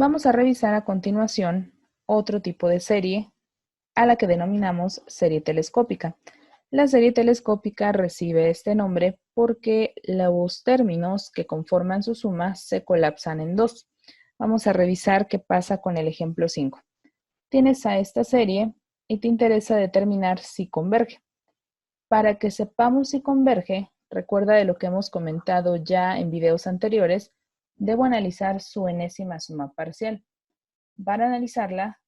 Vamos a revisar a continuación otro tipo de serie a la que denominamos serie telescópica. La serie telescópica recibe este nombre porque los términos que conforman su suma se colapsan en dos. Vamos a revisar qué pasa con el ejemplo 5. Tienes a esta serie y te interesa determinar si converge. Para que sepamos si converge, recuerda de lo que hemos comentado ya en videos anteriores, debo analizar su enésima suma parcial. Para analizarla,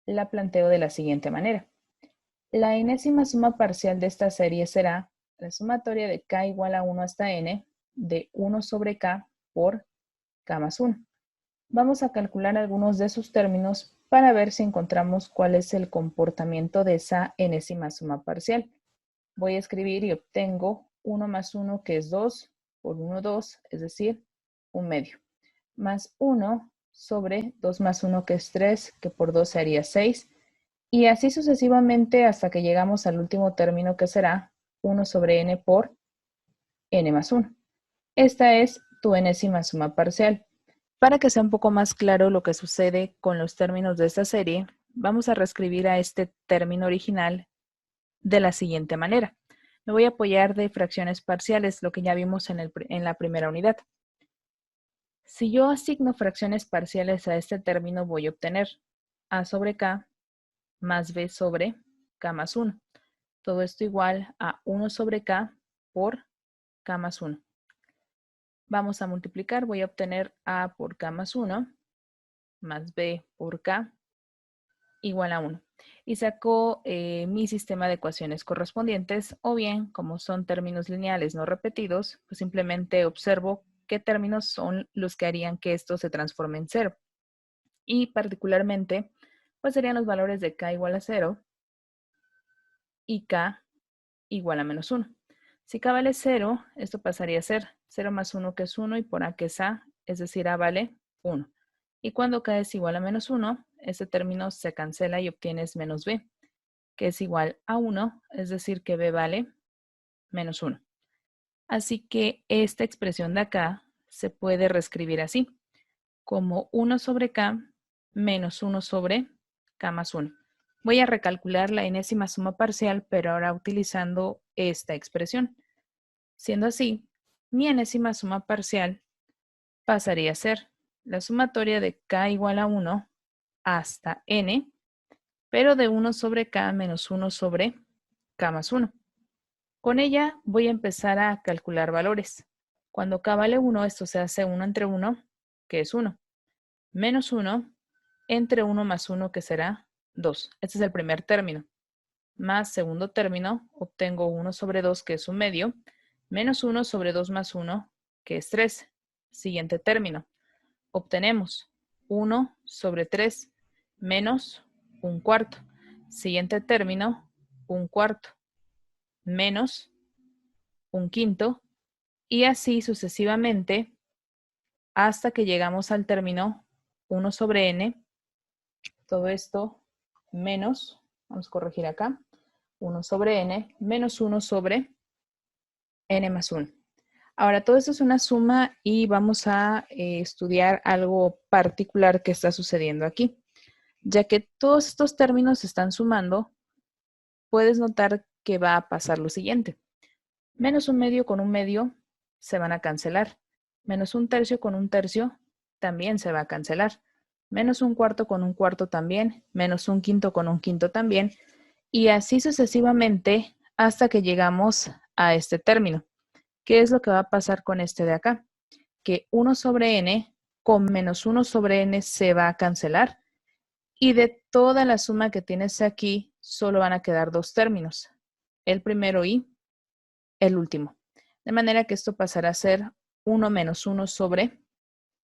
la planteo de la siguiente manera. La enésima suma parcial de esta serie será la sumatoria de k igual a 1 hasta n de 1 sobre k por k más 1. Vamos a calcular algunos de sus términos para ver si encontramos cuál es el comportamiento de esa enésima suma parcial. Voy a escribir y obtengo 1 más 1 que es 2 por 1, 2, es decir, 1/2, más 1 sobre 2 más 1 que es 3, que por 2 sería 6, y así sucesivamente hasta que llegamos al último término que será 1 sobre n por n más 1. Esta es tu enésima suma parcial. Para que sea un poco más claro lo que sucede con los términos de esta serie, vamos a reescribir a este término original de la siguiente manera. Me voy a apoyar de fracciones parciales, lo que ya vimos en la primera unidad. Si yo asigno fracciones parciales a este término, voy a obtener a sobre k más b sobre k más 1. Todo esto igual a 1 sobre k por k más 1. Vamos a multiplicar, voy a obtener a por k más 1 más b por k igual a 1. Y saco mi sistema de ecuaciones correspondientes, o bien, como son términos lineales no repetidos, pues simplemente observo qué términos son los que harían que esto se transforme en 0. Y particularmente, pues serían los valores de k igual a 0 y k igual a menos 1. Si k vale 0, esto pasaría a ser 0 más 1 que es 1 y por a que es a, es decir, a vale 1. Y cuando k es igual a menos 1, este término se cancela y obtienes menos b, que es igual a 1, es decir, que b vale menos 1. Así que esta expresión de acá se puede reescribir así, como 1 sobre k menos 1 sobre k más 1. Voy a recalcular la enésima suma parcial, pero ahora utilizando esta expresión. Siendo así, mi enésima suma parcial pasaría a ser la sumatoria de k igual a 1 hasta n, pero de 1 sobre k menos 1 sobre k más 1. Con ella voy a empezar a calcular valores. Cuando k vale 1, esto se hace 1 entre 1, que es 1, menos 1 entre 1 más 1, que será 2. Este es el primer término. Más segundo término, obtengo 1 sobre 2, que es 1/2, menos 1 sobre 2 más 1, que es 3. Siguiente término, obtenemos 1 sobre 3 menos 1/4. Siguiente término, 1/4 menos 1/5, y así sucesivamente hasta que llegamos al término 1 sobre n. Todo esto menos, vamos a corregir acá, 1 sobre n menos 1 sobre n más 1. Ahora, todo esto es una suma y vamos a estudiar algo particular que está sucediendo aquí. Ya que todos estos términos se están sumando, puedes notar que va a pasar lo siguiente. Menos 1/2 con 1/2 se van a cancelar. Menos 1/3 con 1/3 también se va a cancelar. Menos 1/4 con 1/4 también. Menos 1/5 con 1/5 también. Y así sucesivamente hasta que llegamos a este término. ¿Qué es lo que va a pasar con este de acá? Que 1 sobre n con menos 1 sobre n se va a cancelar. Y de toda la suma que tienes aquí, solo van a quedar dos términos. El primero y el último. De manera que esto pasará a ser 1 menos 1 sobre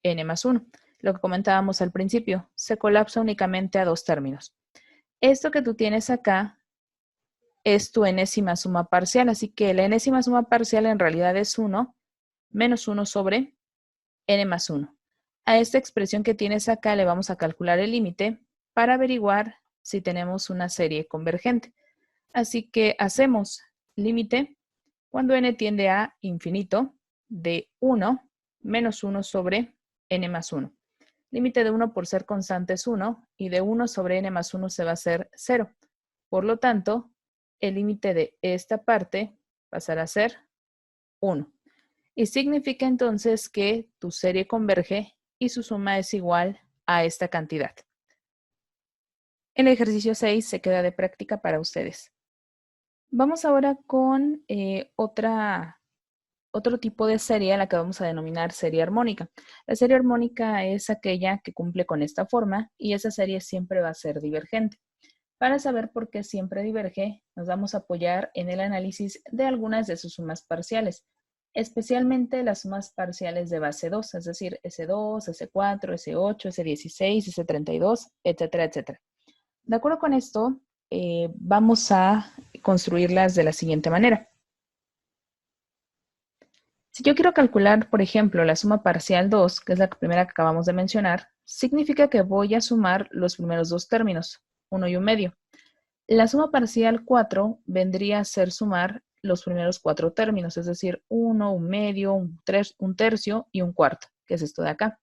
n más 1. Lo que comentábamos al principio, se colapsa únicamente a dos términos. Esto que tú tienes acá es tu enésima suma parcial, así que la enésima suma parcial en realidad es 1 menos 1 sobre n más 1. A esta expresión que tienes acá le vamos a calcular el límite para averiguar si tenemos una serie convergente. Así que hacemos límite cuando n tiende a infinito de 1 menos 1 sobre n más 1. Límite de 1 por ser constante es 1 y de 1 sobre n más 1 se va a hacer 0. Por lo tanto, el límite de esta parte pasará a ser 1. Y significa entonces que tu serie converge y su suma es igual a esta cantidad. El ejercicio 6 se queda de práctica para ustedes. Vamos ahora con otro tipo de serie a la que vamos a denominar serie armónica. La serie armónica es aquella que cumple con esta forma y esa serie siempre va a ser divergente. Para saber por qué siempre diverge, nos vamos a apoyar en el análisis de algunas de sus sumas parciales, especialmente las sumas parciales de base 2, es decir, S2, S4, S8, S16, S32, etcétera, etcétera. De acuerdo con esto, vamos a construirlas de la siguiente manera. Si yo quiero calcular, por ejemplo, la suma parcial 2, que es la primera que acabamos de mencionar, significa que voy a sumar los primeros dos términos, 1 y 1 medio. La suma parcial 4 vendría a ser sumar los primeros 4 términos, es decir, 1, 1 medio, 1 tercio y 1 cuarto, que es esto de acá.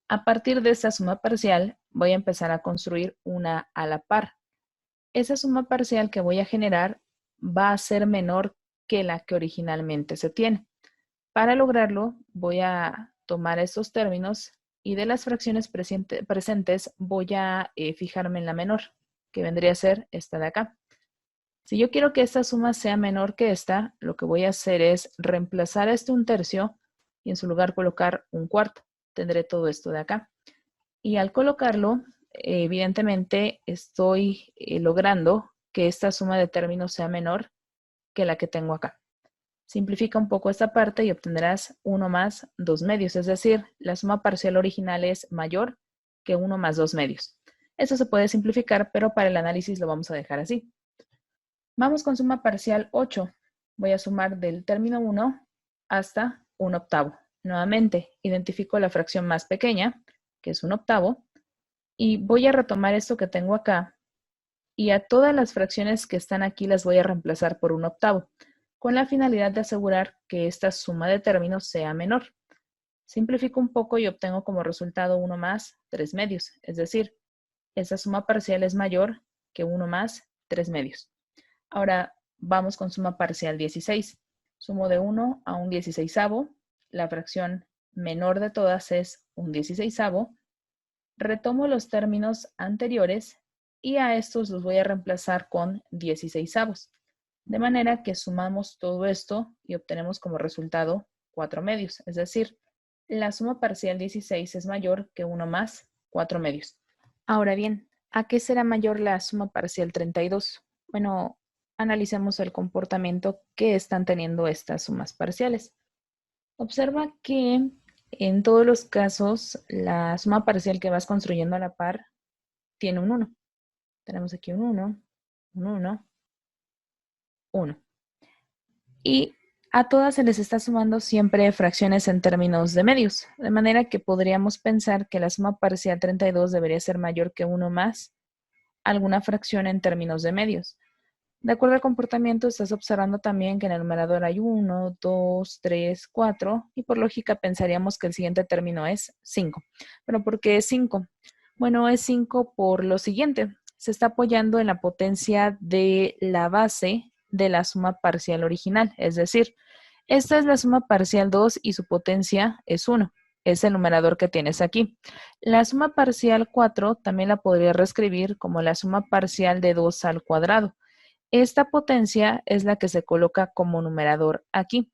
A partir de esta suma parcial, voy a empezar a construir una a la par. Esa suma parcial que voy a generar va a ser menor que la que originalmente se tiene. Para lograrlo, voy a tomar estos términos y de las fracciones presentes voy a fijarme en la menor, que vendría a ser esta de acá. Si yo quiero que esta suma sea menor que esta, lo que voy a hacer es reemplazar este 1 tercio y en su lugar colocar 1 cuarto. Tendré todo esto de acá. Y al colocarlo, evidentemente estoy logrando que esta suma de términos sea menor que la que tengo acá. Simplifica un poco esta parte y obtendrás 1 más 2 medios, es decir, la suma parcial original es mayor que 1 más 2 medios. Eso se puede simplificar, pero para el análisis lo vamos a dejar así. Vamos con suma parcial 8. Voy a sumar del término 1 hasta 1 octavo. Nuevamente, identifico la fracción más pequeña, que es 1 octavo, y voy a retomar esto que tengo acá, y a todas las fracciones que están aquí las voy a reemplazar por 1 octavo, con la finalidad de asegurar que esta suma de términos sea menor. Simplifico un poco y obtengo como resultado 1 más 3 medios, es decir, esa suma parcial es mayor que 1 más 3 medios. Ahora vamos con suma parcial 16. Sumo de 1 a 1 16avo, la fracción menor de todas es 1 16avo. Retomo los términos anteriores y a estos los voy a reemplazar con 16avos. De manera que sumamos todo esto y obtenemos como resultado 4 medios. Es decir, la suma parcial 16 es mayor que 1 más 4 medios. Ahora bien, ¿a qué será mayor la suma parcial 32? Bueno, analicemos el comportamiento que están teniendo estas sumas parciales. Observa que en todos los casos la suma parcial que vas construyendo a la par tiene un 1. Tenemos aquí un 1, un 1, 1. Y a todas se les está sumando siempre fracciones en términos de medios, de manera que podríamos pensar que la suma parcial 32 debería ser mayor que 1 más alguna fracción en términos de medios. De acuerdo al comportamiento, estás observando también que en el numerador hay 1, 2, 3, 4 y por lógica pensaríamos que el siguiente término es 5. ¿Pero por qué es 5? Bueno, es 5 por lo siguiente. Se está apoyando en la potencia de la base de la suma parcial original. Es decir, esta es la suma parcial 2 y su potencia es 1. Es el numerador que tienes aquí. La suma parcial 4 también la podría reescribir como la suma parcial de 2 al cuadrado. Esta potencia es la que se coloca como numerador aquí.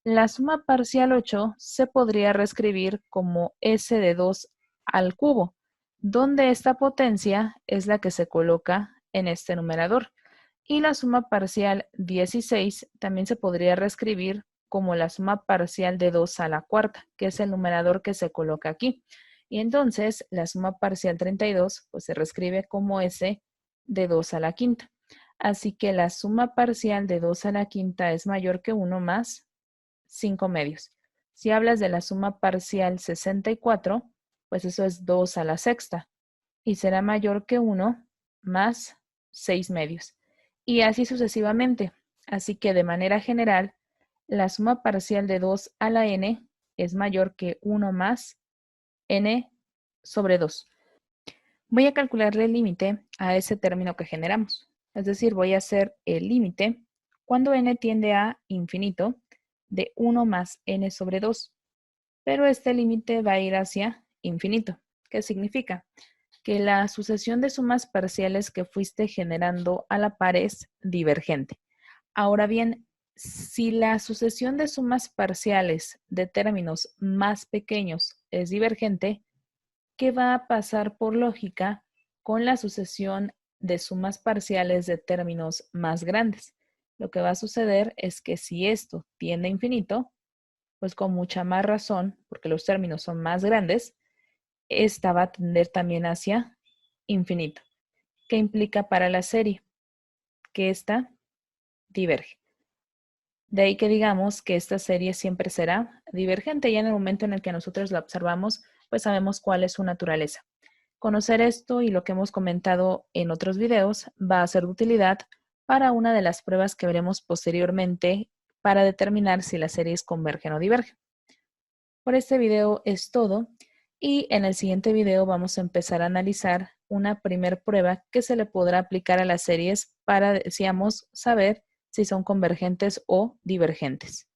La suma parcial 8 se podría reescribir como s de 2 al cubo, donde esta potencia es la que se coloca en este numerador. Y la suma parcial 16 también se podría reescribir como la suma parcial de 2 a la cuarta, que es el numerador que se coloca aquí. Y entonces la suma parcial 32 pues se reescribe como s de 2 a la quinta. Así que la suma parcial de 2 a la quinta es mayor que 1 más 5 medios. Si hablas de la suma parcial 64, pues eso es 2 a la sexta y será mayor que 1 más 6 medios. Y así sucesivamente. Así que de manera general, la suma parcial de 2 a la n es mayor que 1 más n sobre 2. Voy a calcularle el límite a ese término que generamos. Es decir, voy a hacer el límite cuando n tiende a infinito de 1 más n sobre 2. Pero este límite va a ir hacia infinito. ¿Qué significa? Que la sucesión de sumas parciales que fuiste generando a la par es divergente. Ahora bien, si la sucesión de sumas parciales de términos más pequeños es divergente, ¿qué va a pasar por lógica con la sucesión de sumas parciales de términos más grandes? Lo que va a suceder es que si esto tiende a infinito, pues con mucha más razón, porque los términos son más grandes, esta va a tender también hacia infinito. ¿Qué implica para la serie? Que esta diverge. De ahí que digamos que esta serie siempre será divergente y en el momento en el que nosotros la observamos, pues sabemos cuál es su naturaleza. Conocer esto y lo que hemos comentado en otros videos va a ser de utilidad para una de las pruebas que veremos posteriormente para determinar si las series convergen o divergen. Por este video es todo y en el siguiente video vamos a empezar a analizar una primer prueba que se le podrá aplicar a las series para, decíamos, saber si son convergentes o divergentes.